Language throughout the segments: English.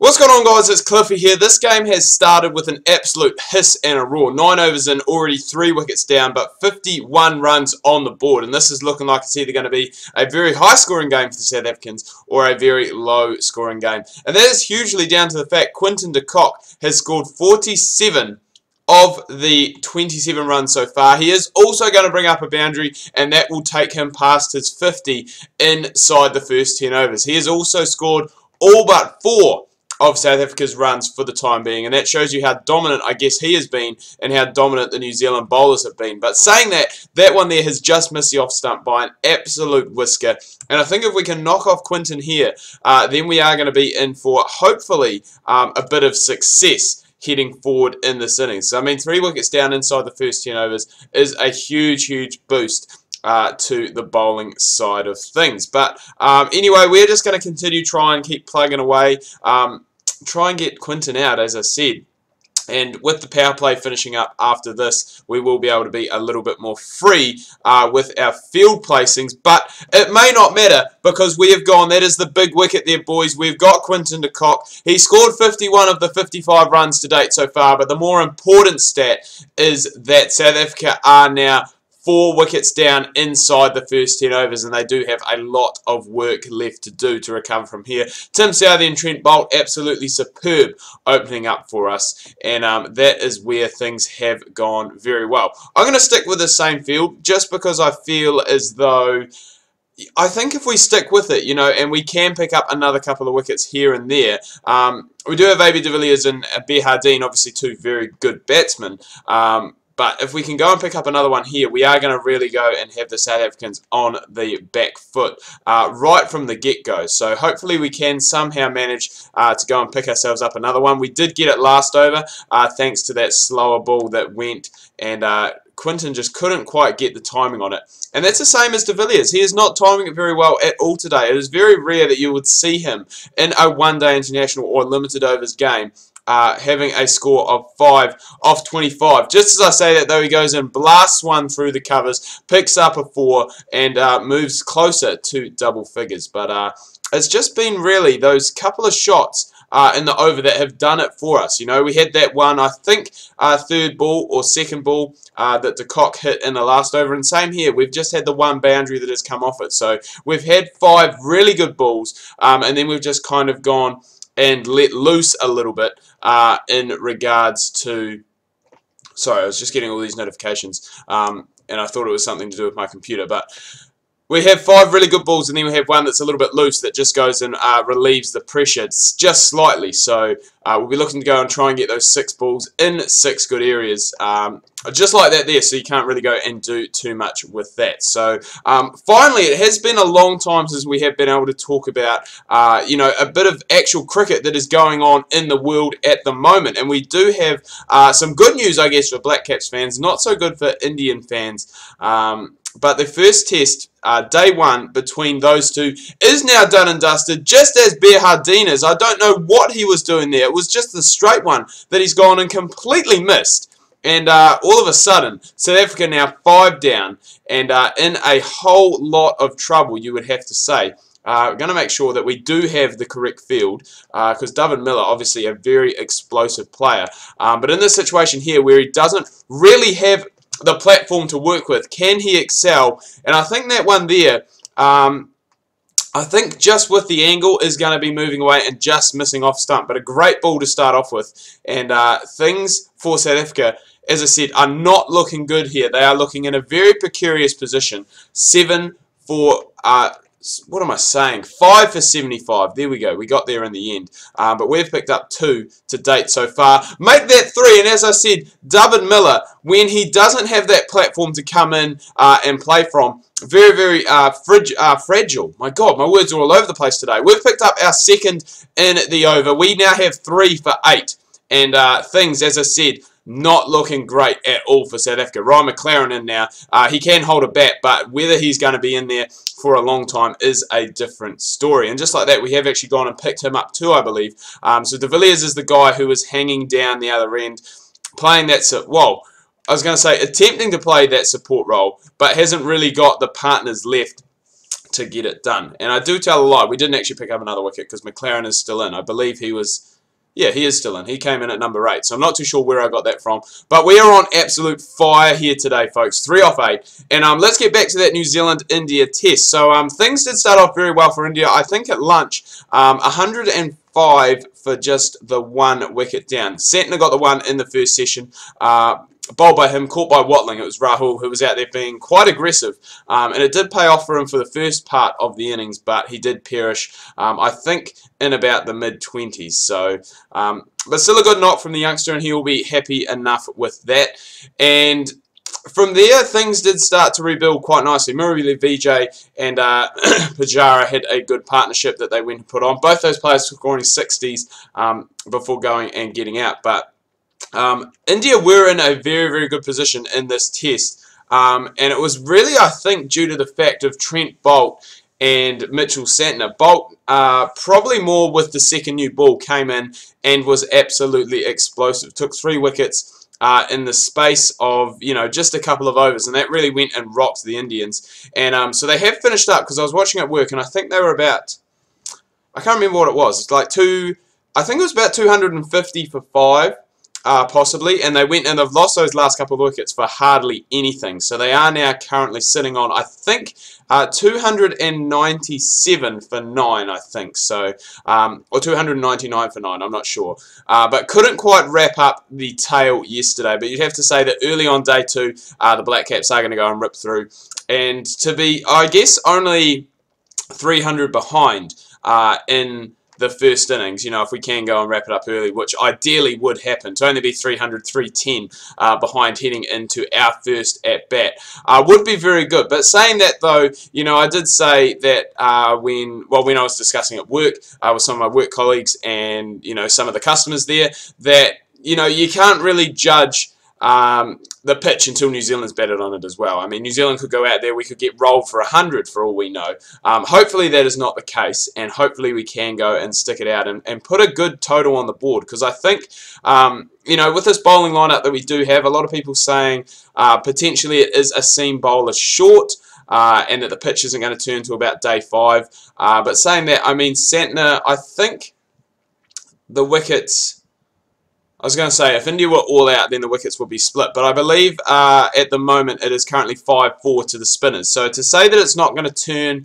What's going on, guys? It's Cliffy here. This game has started with an absolute hiss and a roar. 9 overs in, already 3 wickets down, but 51 runs on the board. And this is looking like it's either going to be a very high-scoring game for the South Africans or a very low-scoring game. And that is hugely down to the fact Quinton de Kock has scored 47 of the 27 runs so far. He is also going to bring up a boundary, and that will take him past his 50 inside the first 10 overs. He has also scored all but 4 of South Africa's runs for the time being, and that shows you how dominant I guess he has been and how dominant the New Zealand bowlers have been. But saying that, that one there has just missed the off stump by an absolute whisker, and I think if we can knock off Quinton here, then we are going to be in for hopefully a bit of success heading forward in this innings. So I mean, 3 wickets down inside the first 10 overs is a huge boost to the bowling side of things. But anyway, we're just going to continue try and keep plugging away, try and get Quinton out, as I said. And with the power play finishing up after this, we will be able to be a little bit more free with our field placings. But it may not matter because we have gone, that is the big wicket there, boys. We've got Quinton de Kock. He scored 51 of the 55 runs to date so far. But the more important stat is that South Africa are now 4 wickets down inside the first 10 overs, and they do have a lot of work left to do to recover from here. Tim Southee and Trent Boult absolutely superb opening up for us, and that is where things have gone very well. I'm going to stick with the same field just because I feel as though I think if we stick with it, you know, and we can pick up another couple of wickets here and there. We do have AB de Villiers and Bradman, obviously 2 very good batsmen. But if we can go and pick up another one here, we are going to really go and have the South Africans on the back foot right from the get-go. So hopefully we can somehow manage to go and pick ourselves up another one. We did get it last over thanks to that slower ball that went, and Quinton just couldn't quite get the timing on it. And that's the same as de Villiers. He is not timing it very well at all today. It is very rare that you would see him in a one-day international or limited overs game having a score of 5 off 25. Just as I say that, though, he goes and blasts one through the covers, picks up a 4, and moves closer to double figures. But it's just been really those couple of shots in the over that have done it for us. You know, we had that one, I think, third ball or second ball that de Kock hit in the last over, and same here. We've just had the one boundary that has come off it. So we've had 5 really good balls, and then we've just kind of gone and let loose a little bit in regards to... Sorry, I was just getting all these notifications, and I thought it was something to do with my computer, but we have 5 really good balls, and then we have one that's a little bit loose that just goes and relieves the pressure just slightly. So we'll be looking to go and try and get those 6 balls in 6 good areas, just like that there, so you can't really go and do too much with that. So finally, it has been a long time since we have been able to talk about you know, a bit of actual cricket that is going on in the world at the moment, and we do have some good news, I guess, for Black Caps fans, not so good for Indian fans. But the first test, day 1, between those two is now done and dusted, just as Bradman is. I don't know what he was doing there. It was just the straight one that he's gone and completely missed. And all of a sudden, South Africa now 5 down and in a whole lot of trouble, you would have to say. We're going to make sure that we do have the correct field because David Miller, obviously a very explosive player. But in this situation here where he doesn't really have the platform to work with, can he excel? And I think that one there, I think just with the angle is going to be moving away and just missing off stump. But a great ball to start off with. And things for South Africa, as I said, are not looking good here. They are looking in a very precarious position. 7 for... what am I saying? 5 for 75. There we go. We got there in the end. But we've picked up 2 to date so far. Make that 3. And as I said, David Miller, when he doesn't have that platform to come in and play from, very fragile. My God, my words are all over the place today. We've picked up our 2nd in the over. We now have 3 for 8. And things, as I said, not looking great at all for South Africa. Ryan McLaren in now. He can hold a bat, but whether he's going to be in there for a long time is a different story. And just like that, we have actually gone and picked him up too, I believe. So de Villiers is the guy who is hanging down the other end, playing that... Whoa, I was going to say, attempting to play that support role, but hasn't really got the partners left to get it done. And I do tell a lie, we didn't actually pick up another wicket because McLaren is still in. I believe he was Yeah, he is still in. He came in at number 8, so I'm not too sure where I got that from. But we are on absolute fire here today, folks. 3 off 8. And let's get back to that New Zealand-India test. So things did start off very well for India. I think at lunch, 105 for just the 1 wicket down. Santner got the 1 in the first session. Bowled by him, caught by Watling. It was Rahul who was out there being quite aggressive, and it did pay off for him for the first part of the innings, but he did perish, I think, in about the mid-20s. So, but still a good knock from the youngster, and he will be happy enough with that. And from there, things did start to rebuild quite nicely. Murali Vijay and Pujara had a good partnership that they went and put on. Both those players scoring 60s before going and getting out, but India were in a very, very good position in this test, and it was really, I think, due to the fact of Trent Boult and Mitchell Santner. Boult, probably more with the second new ball, came in and was absolutely explosive. Took 3 wickets in the space of, just a couple of overs, and that really went and rocked the Indians. And so they have finished up, because I was watching at work, and I think they were about, I can't remember what it was. It's like I think it was about 250 for 5. Possibly, and they went and they've lost those last couple of wickets for hardly anything. So they are now currently sitting on, I think, 297 for 9, I think. So, or 299 for 9, I'm not sure. But couldn't quite wrap up the tail yesterday. But you'd have to say that early on day 2, the Black Caps are going to go and rip through. And to be, I guess, only 300 behind in the first innings, if we can go and wrap it up early, which ideally would happen, to only be 300, 310 behind heading into our first at-bat, would be very good. But saying that, though, I did say that when I was discussing at work with some of my work colleagues and, some of the customers there, that, you can't really judge the pitch until New Zealand's batted on it as well. I mean, New Zealand could go out there, we could get rolled for 100 for all we know. Hopefully that is not the case, and hopefully we can go and stick it out and put a good total on the board, because I think, with this bowling lineup that we do have, a lot of people saying potentially it is a seam bowler short, and that the pitch isn't going to turn to about day 5. But saying that, I mean, Santner, I think the wickets, I was going to say, if India were all out, then the wickets would be split. But I believe at the moment it is currently 5-4 to the spinners. So to say that it's not going to turn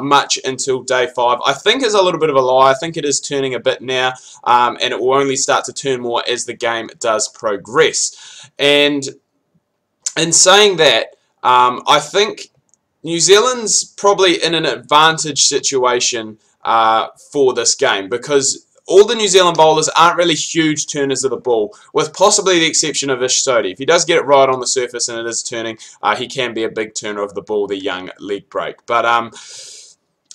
much until day 5, I think is a little bit of a lie. I think it is turning a bit now, and it will only start to turn more as the game does progress. And in saying that, I think New Zealand's probably in an advantage situation for this game, because all the New Zealand bowlers aren't really huge turners of the ball, with possibly the exception of Ish Sodhi. If he does get it right on the surface and it is turning, he can be a big turner of the ball, the young leg break. But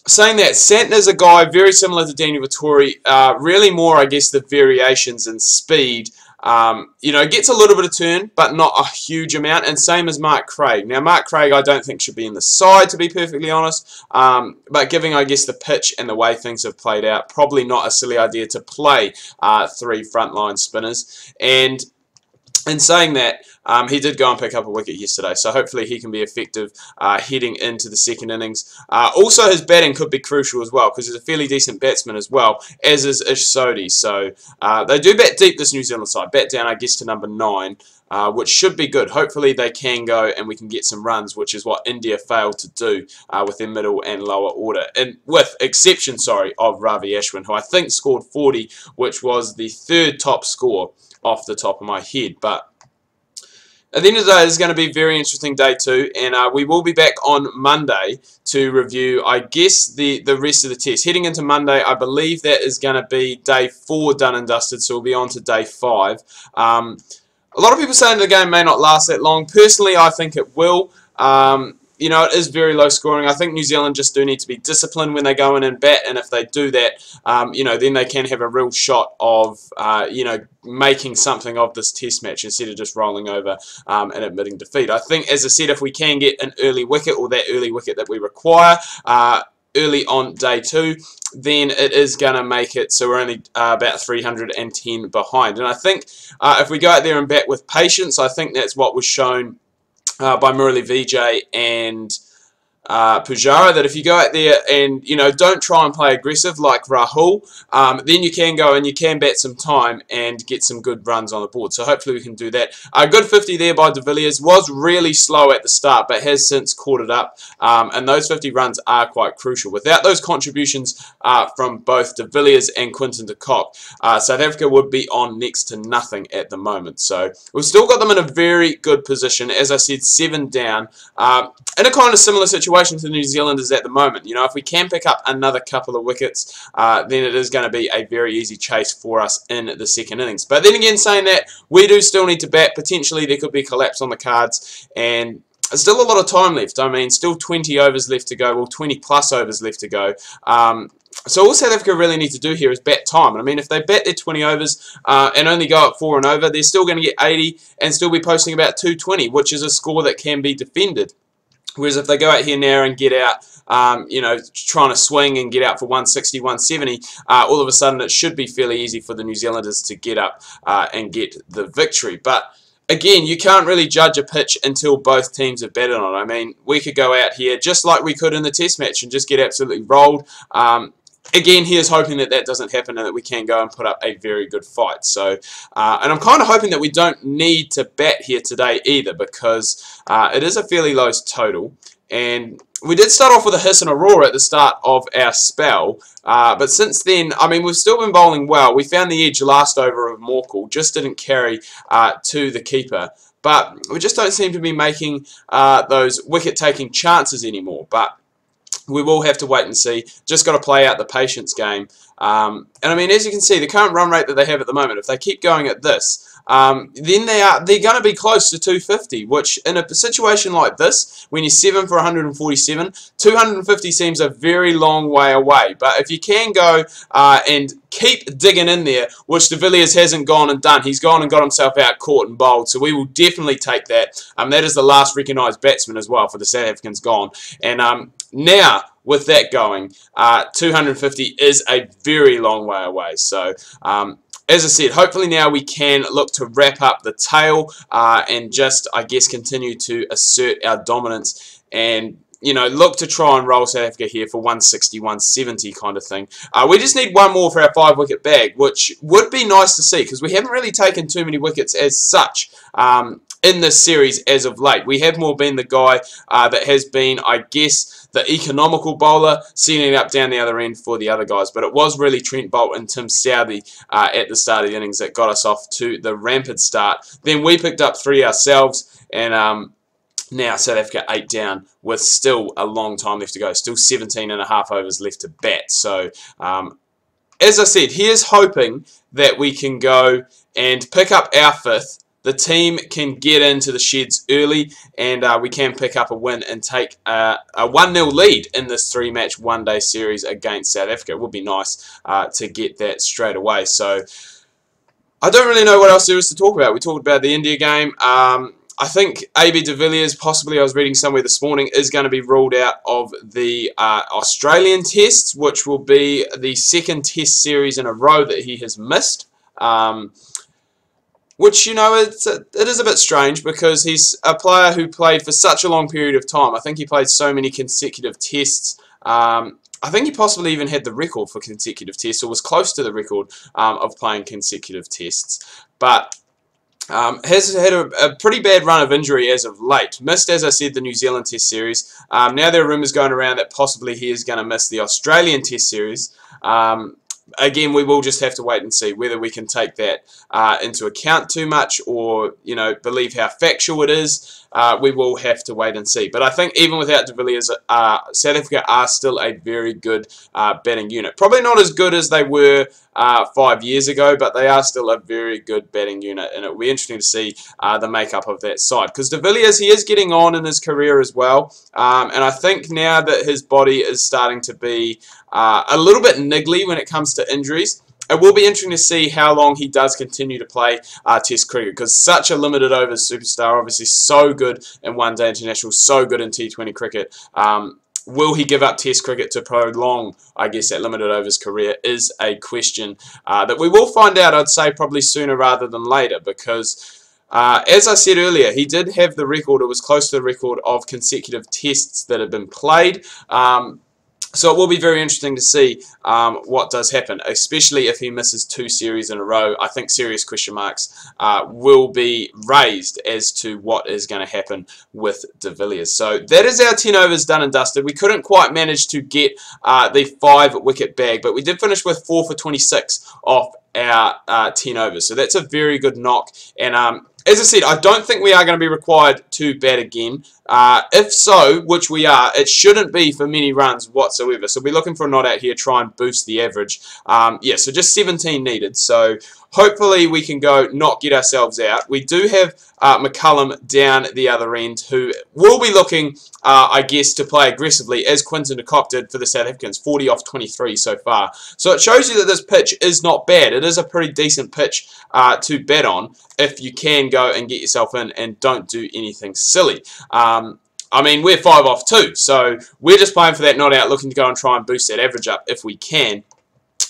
saying that, Santner's a guy very similar to Daniel Vettori, really more, I guess, the variations in speed. Gets a little bit of turn, but not a huge amount, and same as Mark Craig. Now, Mark Craig I don't think should be in the side, to be perfectly honest, but giving, I guess, the pitch and the way things have played out, probably not a silly idea to play 3 frontline spinners. And in saying that, he did go and pick up a wicket yesterday, so hopefully he can be effective heading into the second innings. Also, his batting could be crucial as well, because he's a fairly decent batsman as well, as is Ish Sodhi. So they do bat deep, this New Zealand side. Bat down, I guess, to number 9, which should be good. Hopefully they can go and we can get some runs, which is what India failed to do with their middle and lower order. And with exception, of Ravi Ashwin, who I think scored 40, which was the 3rd top score off the top of my head. But at the end of the day, this is going to be a very interesting day 2, and we will be back on Monday to review, I guess, the rest of the test. Heading into Monday, I believe that is going to be day 4 done and dusted, so we'll be on to day 5. A lot of people saying the game may not last that long. Personally, I think it will. It is very low scoring. I think New Zealand just do need to be disciplined when they go in and bat, and if they do that, then they can have a real shot of, making something of this test match instead of just rolling over and admitting defeat. I think, as I said, if we can get an early wicket, or that early wicket that we require, early on day 2, then it is going to make it so we're only about 310 behind. And I think if we go out there and bat with patience, I think that's what was shown by Murali Vijay and Pujara, that if you go out there and, you know, don't try and play aggressive like Rahul, then you can go and you can bat some time and get some good runs on the board. So hopefully we can do that. A good 50 there by De Villiers. Was really slow at the start, but has since caught it up. And those 50 runs are quite crucial. Without those contributions from both De Villiers and Quinton de Kock, South Africa would be on next to nothing at the moment. So we've still got them in a very good position. As I said, 7 down. In a kind of similar situation to the New Zealanders at the moment. You know, if we can pick up another couple of wickets, then it is going to be a very easy chase for us in the second innings. But then again, saying that, we do still need to bat. Potentially there could be a collapse on the cards, and still a lot of time left. I mean, still 20 overs left to go, well, 20 plus overs left to go. So all South Africa really need to do here is bat time. I mean, if they bat their 20 overs and only go up 4 and over, they're still going to get 80 and still be posting about 220, which is a score that can be defended. Whereas if they go out here now and get out, you know, trying to swing and get out for 160, 170, all of a sudden it should be fairly easy for the New Zealanders to get up and get the victory. But again, you can't really judge a pitch until both teams have batted on it. I mean, we could go out here just like we could in the Test match and just get absolutely rolled. Again, here's hoping that that doesn't happen and that we can go and put up a very good fight. So, and I'm kind of hoping that we don't need to bat here today either, because it is a fairly low total. And we did start off with a hiss and a roar at the start of our spell, but since then, I mean, we've still been bowling well. We found the edge last over of Morkel, just didn't carry to the keeper. But we just don't seem to be making those wicket-taking chances anymore. But we will have to wait and see. Just got to play out the patience game. And I mean, as you can see, the current run rate that they have at the moment, if they keep going at this, then they're going to be close to 250, which in a situation like this, when you're 7 for 147, 250 seems a very long way away. But if you can go and keep digging in there, which De Villiers hasn't gone and done, he's gone and got himself out, caught and bowled, so we will definitely take that. That is the last recognised batsman as well for the South Africans gone. And now, with that going, 250 is a very long way away. So, as I said, hopefully now we can look to wrap up the tail and just, I guess, continue to assert our dominance and, you know, look to try and roll South Africa here for 160, 170 kind of thing. We just need one more for our 5-wicket bag, which would be nice to see because we haven't really taken too many wickets as such in this series as of late. We have more been the guy that has been, I guess, the economical bowler, sending it up down the other end for the other guys. But it was really Trent Boult and Tim Southee at the start of the innings that got us off to the rampant start. Then we picked up 3 ourselves, and now South Africa 8 down with still a long time left to go. Still 17.5 overs left to bat. So, as I said, here's hoping that we can go and pick up our 5th. The team can get into the sheds early and we can pick up a win and take a 1-0 lead in this 3-match one-day series against South Africa. It would be nice to get that straight away. So I don't really know what else there is to talk about. We talked about the India game. I think AB de Villiers, possibly I was reading somewhere this morning, is going to be ruled out of the Australian tests, which will be the 2nd test series in a row that he has missed. Which, you know, it is a bit strange because he's a player who played for such a long period of time. I think he played so many consecutive tests. I think he possibly even had the record for consecutive tests, or was close to the record of playing consecutive tests. But has had a pretty bad run of injury as of late. Missed, as I said, the New Zealand Test series. Now there are rumours going around that possibly he is going to miss the Australian Test series. Again, we will just have to wait and see whether we can take that into account too much or, you know, believe how factual it is. We will have to wait and see. But I think even without De Villiers, South Africa are still a very good batting unit. Probably not as good as they were 5 years ago, but they are still a very good batting unit, and it will be interesting to see the makeup of that side. Because De Villiers, he is getting on in his career as well, and I think now that his body is starting to be a little bit niggly when it comes to injuries, it will be interesting to see how long he does continue to play Test cricket, because such a limited overs superstar, obviously so good in one-day international, so good in T20 cricket. Will he give up Test cricket to prolong, I guess, that limited overs career is a question that we will find out, I'd say, probably sooner rather than later, because As I said earlier, he did have the record, it was close to the record of consecutive tests that have been played. So it will be very interesting to see what does happen, especially if he misses 2 series in a row. I think serious question marks will be raised as to what is going to happen with De Villiers. So that is our 10 overs done and dusted. We couldn't quite manage to get the 5-wicket bag, but we did finish with 4 for 26 off our 10 overs. So that's a very good knock. And as I said, I don't think we are going to be required to bat again. If so, which we are, it shouldn't be for many runs whatsoever. So we're looking for a not out here, try and boost the average. Yeah, so just 17 needed. So hopefully we can go not get ourselves out. We do have McCullum down the other end, who will be looking, I guess, to play aggressively, as Quinton de Kock did for the South Africans, 40 off 23 so far. So it shows you that this pitch is not bad. It is a pretty decent pitch to bet on if you can go and get yourself in and don't do anything silly. I mean, we're 5 off 2, so we're just playing for that not out, looking to go and try and boost that average up if we can.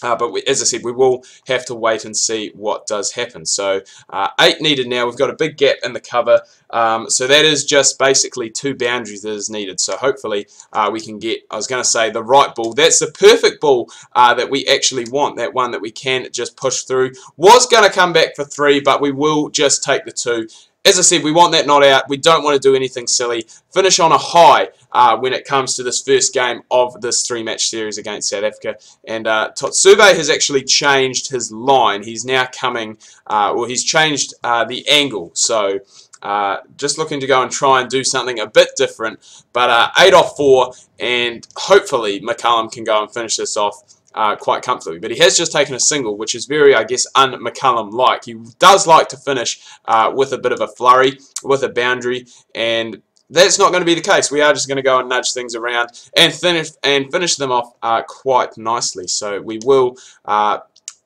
But as I said, we will have to wait and see what does happen. So 8 needed now. We've got a big gap in the cover. So that is just basically 2 boundaries that is needed. So hopefully we can get, I was going to say, the right ball. That's the perfect ball that we actually want. That one that we can just push through. Was going to come back for 3, but we will just take the 2. As I said, we want that not out. We don't want to do anything silly. Finish on a high when it comes to this first game of this 3-match series against South Africa. And Totsube has actually changed his line. He's now coming, well, he's changed the angle. So just looking to go and try and do something a bit different. But 8 off 4, and hopefully McCullum can go and finish this off quite comfortably. But he has just taken a single, which is very, I guess, un-McCullum-like. He does like to finish with a bit of a flurry, with a boundary, and that's not going to be the case. We are just going to go and nudge things around and finish them off quite nicely. So we will,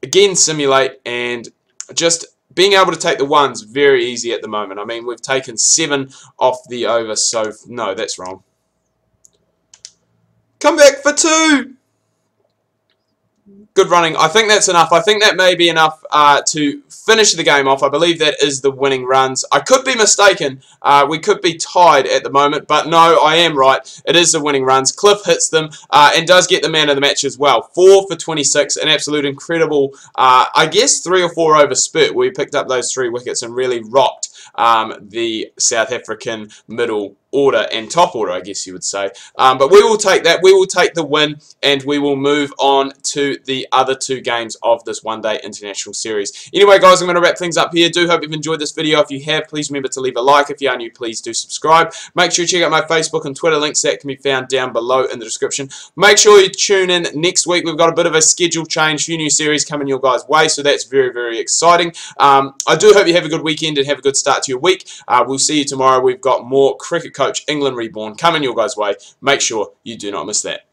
again, simulate, and just being able to take the ones very easy at the moment. I mean, we've taken 7 off the over, so no, that's wrong. Come back for 2! Good running. I think that's enough. I think that may be enough to finish the game off. I believe that is the winning runs. I could be mistaken. We could be tied at the moment, but no, I am right. It is the winning runs. Cliff hits them and does get the man of the match as well. 4 for 26, an absolute incredible, I guess, 3 or 4 over spurt where we picked up those 3 wickets and really rocked the South African middle order and top order, I guess you would say. But we will take that. We will take the win, and we will move on to the other 2 games of this one-day international series. Anyway, guys, I'm going to wrap things up here. Do hope you've enjoyed this video. If you have, please remember to leave a like. If you are new, please do subscribe. Make sure you check out my Facebook and Twitter links. That can be found down below in the description. Make sure you tune in next week. We've got a bit of a schedule change, few new series coming your guys' way, so that's very, very exciting. I do hope you have a good weekend and have a good start to your week. We'll see you tomorrow. We've got more Cricket Coach England Reborn coming your guys' way. Make sure you do not miss that.